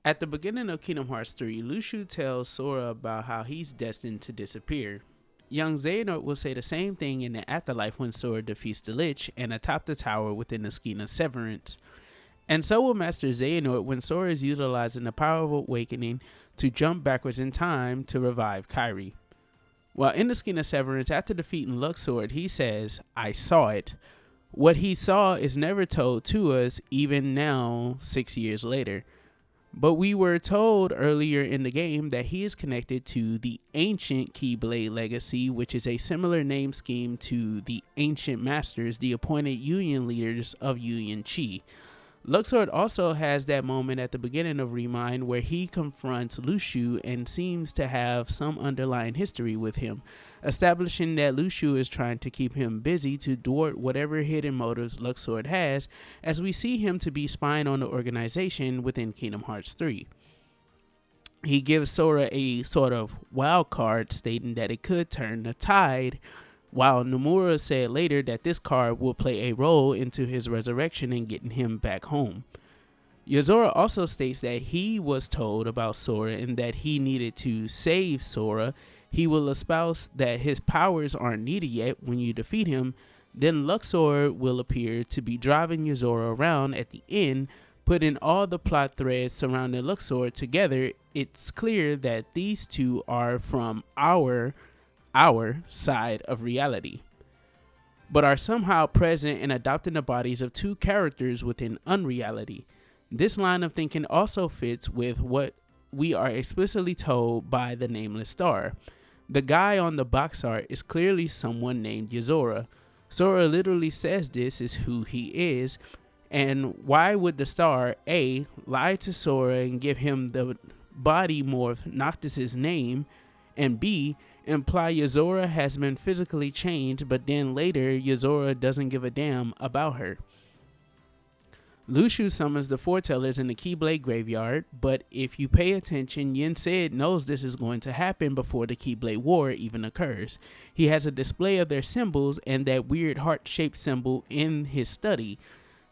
At the beginning of Kingdom Hearts 3, Luxord tells Sora about how he's destined to disappear. Young Xehanort will say the same thing in the afterlife when Sora defeats the Lich and atop the tower within the Scala Severance. And so will Master Xehanort when Sora is utilizing the power of awakening to jump backwards in time to revive Kairi. While in the Scala Severance, after defeating Luxord, he says, "I saw it." What he saw is never told to us, even now, 6 years later. But we were told earlier in the game that he is connected to the ancient Keyblade legacy, which is a similar name scheme to the ancient masters, the appointed union leaders of Union Chi. Luxord also has that moment at the beginning of Remind where he confronts Luxord and seems to have some underlying history with him, establishing that Luxord is trying to keep him busy to thwart whatever hidden motives Luxord has, as we see him to be spying on the organization within Kingdom Hearts 3. He gives Sora a sort of wild card stating that it could turn the tide, while Nomura said later that this card will play a role into his resurrection and getting him back home. Yozora also states that he was told about Sora and that he needed to save Sora. He will espouse that his powers aren't needed yet when you defeat him. Then Luxord will appear to be driving Yozora around at the end, putting all the plot threads surrounding Luxord together. It's clear that these two are from our side of reality, but are somehow present and adopting the bodies of two characters within unreality. This line of thinking also fits with what we are explicitly told by the Nameless Star. The guy on the box art is clearly someone named Yozora. Sora literally says this is who he is, and why would the star A, lie to Sora and give him the body morph Noctis's name, and B, imply Yozora has been physically changed, but then later Yozora doesn't give a damn about her. Luxord summons the foretellers in the Keyblade graveyard, but if you pay attention, Yen Sid knows this is going to happen before the Keyblade War even occurs. He has a display of their symbols and that weird heart-shaped symbol in his study.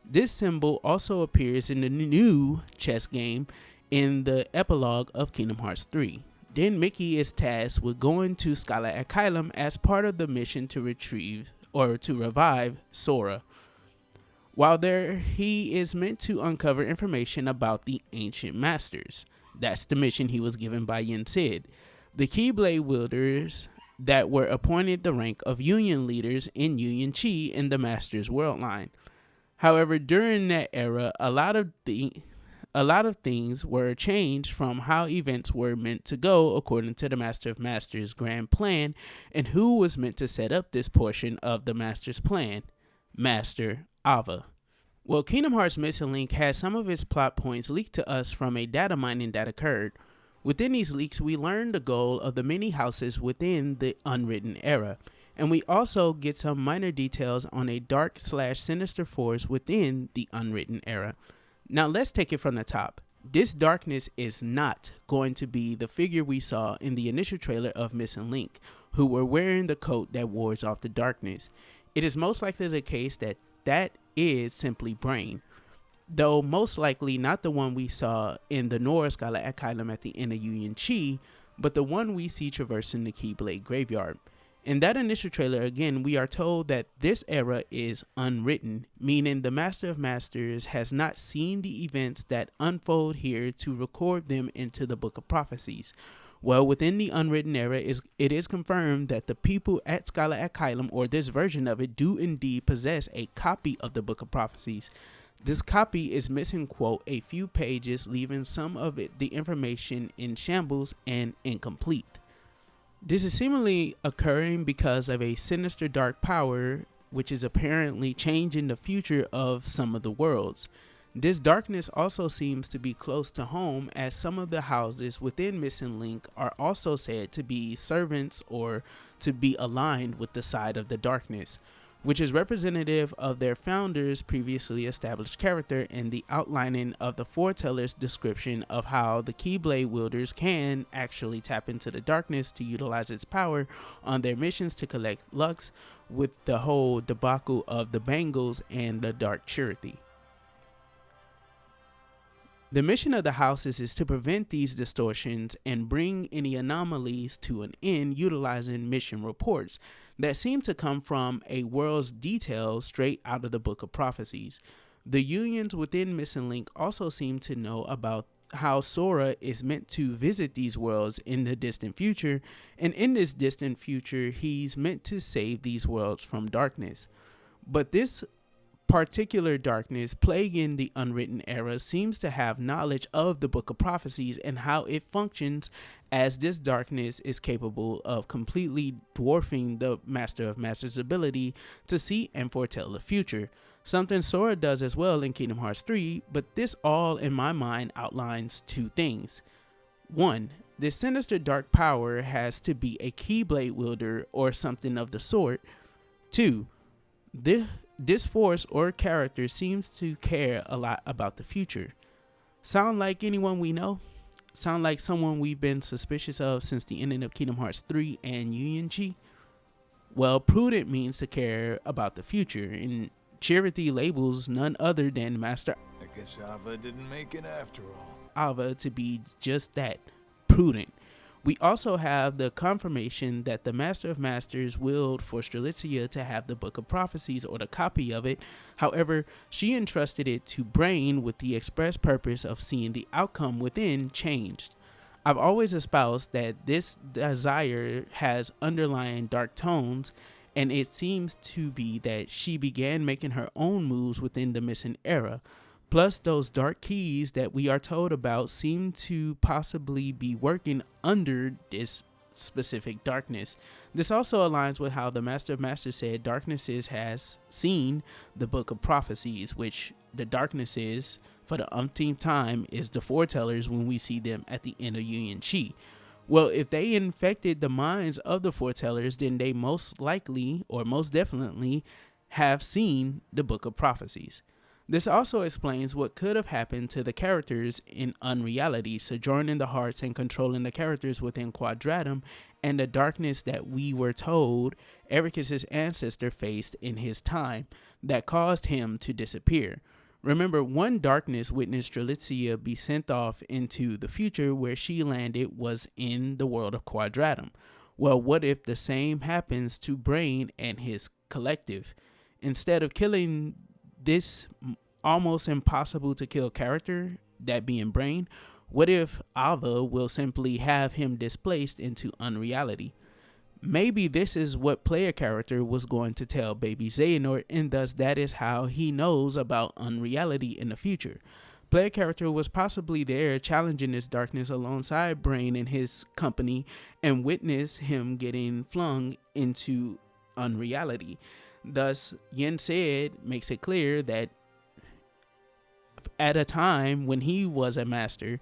This symbol also appears in the new chess game in the epilogue of Kingdom Hearts 3. Then Mickey is tasked with going to Scala at Caelum as part of the mission to revive Sora. While there, he is meant to uncover information about the ancient masters. That's the mission he was given by Yen Sid, the Keyblade wielders that were appointed the rank of union leaders in Union Chi in the Masters World line. However, during that era, a lot of things were changed from how events were meant to go according to the Master of Masters' grand plan, and who was meant to set up this portion of the Master's plan, Master Ava. Well, Kingdom Hearts Missing Link has some of its plot points leaked to us from a data mining that occurred. Within these leaks, we learned the goal of the many houses within the unwritten era, and we also get some minor details on a dark/sinister force within the unwritten era. Now let's take it from the top. This darkness is not going to be the figure we saw in the initial trailer of Missing Link, who were wearing the coat that wards off the darkness. It is most likely the case that is simply Brain, though most likely not the one we saw in the Nora Scala at Caelum at the end of Union Chi, but the one we see traversing the Keyblade graveyard. In that initial trailer, again, we are told that this era is unwritten, meaning the Master of Masters has not seen the events that unfold here to record them into the Book of Prophecies. Well, within the unwritten era, it is confirmed that the people at Scala at Caelum, or this version of it, do indeed possess a copy of the Book of Prophecies. This copy is missing, quote, a few pages, leaving some of the information in shambles and incomplete. This is seemingly occurring because of a sinister dark power, which is apparently changing the future of some of the worlds. This darkness also seems to be close to home, as some of the houses within Missing Link are also said to be servants or to be aligned with the side of the darkness, which is representative of their founder's previously established character and the outlining of the foretellers' description of how the Keyblade wielders can actually tap into the darkness to utilize its power on their missions to collect Lux, with the whole debacle of the Bangles and the Dark Charity. The mission of the houses is to prevent these distortions and bring any anomalies to an end utilizing mission reports that seem to come from a world's details straight out of the Book of Prophecies. The unions within Missing Link also seem to know about how Sora is meant to visit these worlds in the distant future, and in this distant future, he's meant to save these worlds from darkness. But this particular darkness plaguing the unwritten era seems to have knowledge of the Book of Prophecies and how it functions, as this darkness is capable of completely dwarfing the Master of Masters' ability to see and foretell the future. Something Sora does as well in Kingdom Hearts 3, but this all in my mind outlines two things. One, this sinister dark power has to be a Keyblade wielder or something of the sort. Two, this force or character seems to care a lot about the future. Sound like anyone we know? Sound like someone we've been suspicious of since the ending of Kingdom Hearts 3 and Union Chi? Well, prudent means to care about the future, and Charity labels none other than Master I guess Ava didn't make it after all. Ava to be just that, prudent. We also have the confirmation that the Master of Masters willed for Strelitzia to have the Book of Prophecies or the copy of it. However, she entrusted it to Brain with the express purpose of seeing the outcome within changed. I've always espoused that this desire has underlying dark tones, and it seems to be that she began making her own moves within the missing era. Plus, those dark keys that we are told about seem to possibly be working under this specific darkness. This also aligns with how the Master of Masters said darknesses has seen the Book of Prophecies, which the darknesses, for the umpteenth time, is the foretellers when we see them at the end of Union Chi. Well, if they infected the minds of the foretellers, then they most likely or most definitely have seen the Book of Prophecies. This also explains what could have happened to the characters in Unreality, sojourning the hearts and controlling the characters within Quadratum, and the darkness that we were told Ericus's ancestor faced in his time that caused him to disappear. Remember, one darkness witnessed Strelitzia be sent off into the future where she landed was in the world of Quadratum. Well, what if the same happens to Brain and his collective? Instead of killing this almost impossible to kill character, that being Brain, what if Ava will simply have him displaced into Unreality? Maybe this is what player character was going to tell baby Xehanort, and thus that is how he knows about Unreality in the future. Player character was possibly there challenging this darkness alongside Brain and his company, and witnessed him getting flung into Unreality. Thus, Yen said makes it clear that at a time when he was a master,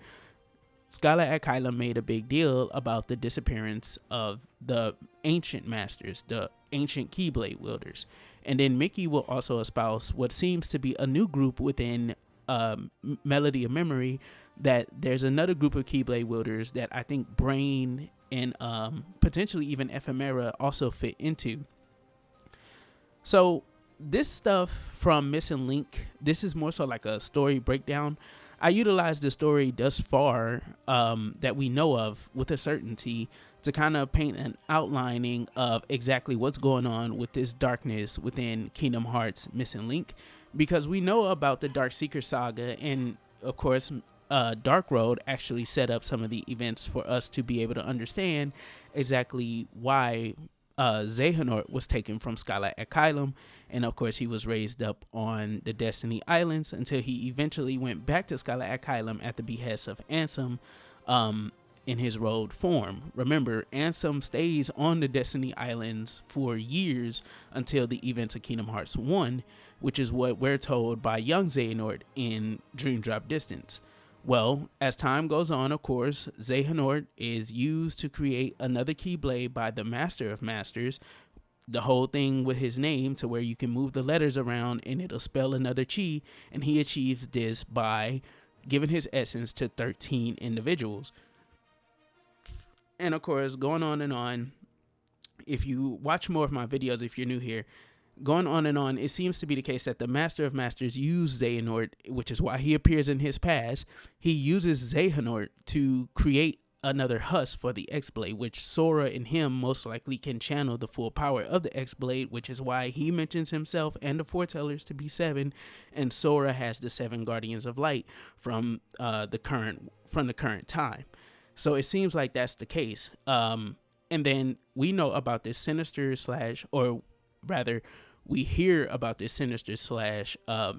Scala at Caelum made a big deal about the disappearance of the ancient masters, the ancient Keyblade wielders. And then Mickey will also espouse what seems to be a new group within Melody of Memory, that there's another group of Keyblade wielders that I think Brain and potentially even Ephemera also fit into. So this stuff from Missing Link, this is more so like a story breakdown. I utilized the story thus far that we know of with a certainty to kind of paint an outlining of exactly what's going on with this darkness within Kingdom Hearts Missing Link, because we know about the Dark Seeker saga, and of course Dark Road actually set up some of the events for us to be able to understand exactly why Xehanort was taken from Scala at Caelum, and of course he was raised up on the Destiny Islands until he eventually went back to Scala at Caelum at the behest of Ansem in his road form. Remember, Ansem stays on the Destiny Islands for years until the events of Kingdom Hearts 1, which is what we're told by young Xehanort in Dream Drop Distance. Well, as time goes on, of course, Xehanort is used to create another Keyblade by the Master of Masters, the whole thing with his name to where you can move the letters around and it'll spell another chi, and he achieves this by giving his essence to 13 individuals. And of course, going on and on, if you watch more of my videos, if you're new here, Going on and on, it seems to be the case that the Master of Masters used Xehanort, which is why he appears in his past. He uses Xehanort to create another husk for the X-Blade, which Sora and him most likely can channel the full power of the X-Blade, which is why he mentions himself and the foretellers to be 7, and Sora has the 7 Guardians of Light from the current time. So it seems like that's the case. And then we know about this sinister / or rather, we hear about this sinister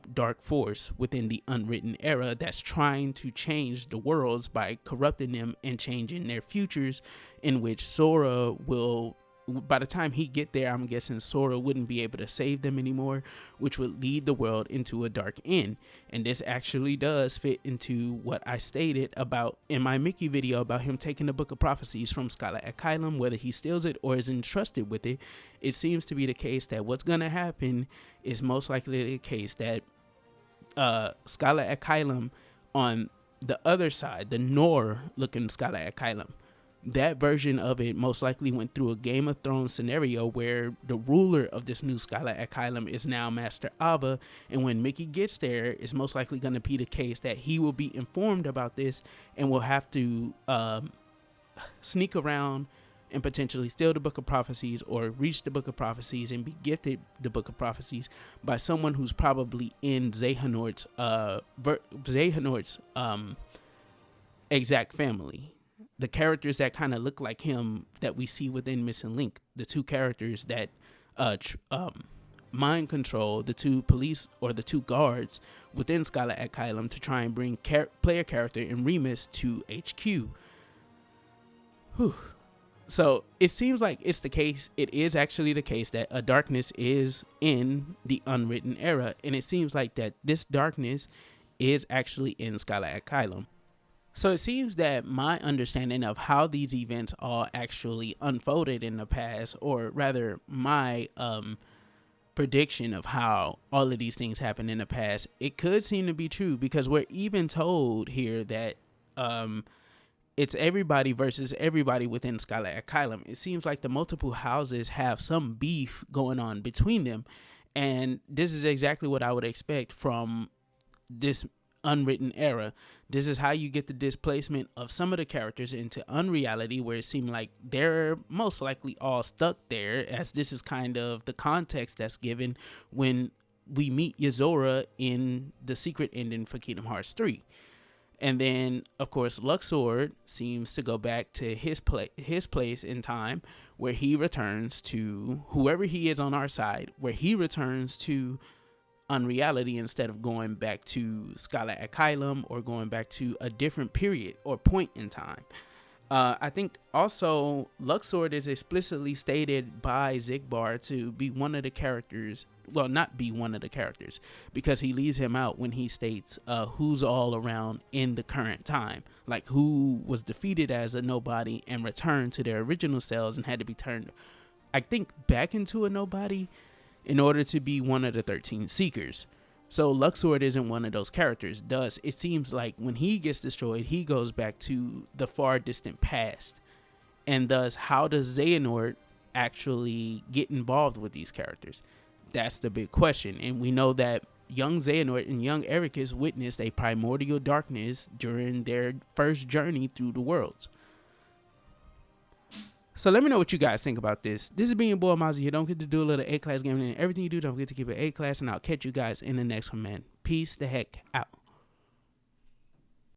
/ dark force within the unwritten era that's trying to change the worlds by corrupting them and changing their futures, in which Sora will, by the time he get there, I'm guessing Sora wouldn't be able to save them anymore, which would lead the world into a dark end. And this actually does fit into what I stated about in my Mickey video about him taking the Book of Prophecies from Scala at Caelum, whether he steals it or is entrusted with it. It seems to be the case that what's going to happen is most likely the case that Scala at Caelum, on the other side, the Nor looking Scala at Caelum, that version of it most likely went through a Game of Thrones scenario where the ruler of this new Scala at Caelum is now Master Ava, and when Mickey gets there, it's most likely going to be the case that he will be informed about this and will have to sneak around and potentially steal the Book of Prophecies or reach the Book of Prophecies and be gifted the Book of Prophecies by someone who's probably in Xehanort's exact family. The characters that kind of look like him that we see within Missing Link, the 2 characters that mind control the 2 police or the 2 guards within Scala at Caelum to try and bring player character and Remus to HQ. Whew. So it seems like it's the case. It is actually the case that a darkness is in the unwritten era, and it seems like that this darkness is actually in Scala at Caelum. So it seems that my understanding of how these events all actually unfolded in the past, or rather my prediction of how all of these things happened in the past, it could seem to be true, because we're even told here that it's everybody versus everybody within Scala at Caelum. It seems like the multiple houses have some beef going on between them, and this is exactly what I would expect from this unwritten era. This is how you get the displacement of some of the characters into unreality, where it seemed like they're most likely all stuck there, as this is kind of the context that's given when we meet Yozora in the secret ending for Kingdom Hearts 3. And then, of course, Luxord seems to go back to his place in time, where he returns to whoever he is on our side, where he returns to unreality instead of going back to Scala at Caelum or going back to a different period or point in time. I think also Luxord is explicitly stated by Xigbar to be one of the characters, well, not be one of the characters, because he leaves him out when he states who's all around in the current time, like who was defeated as a nobody and returned to their original selves and had to be turned, I think, back into a nobody in order to be one of the 13 Seekers. So Luxord isn't one of those characters. Thus, it seems like when he gets destroyed, he goes back to the far distant past. And thus, how does Xehanort actually get involved with these characters? That's the big question. And we know that young Xehanort and young Ericus witnessed a primordial darkness during their first journey through the worlds. So let me know what you guys think about this. This is being your boy Mozzie here. Don't forget to do a little A-class gaming, and everything you do, don't forget to keep it A-class, and I'll catch you guys in the next one, man. Peace the heck out.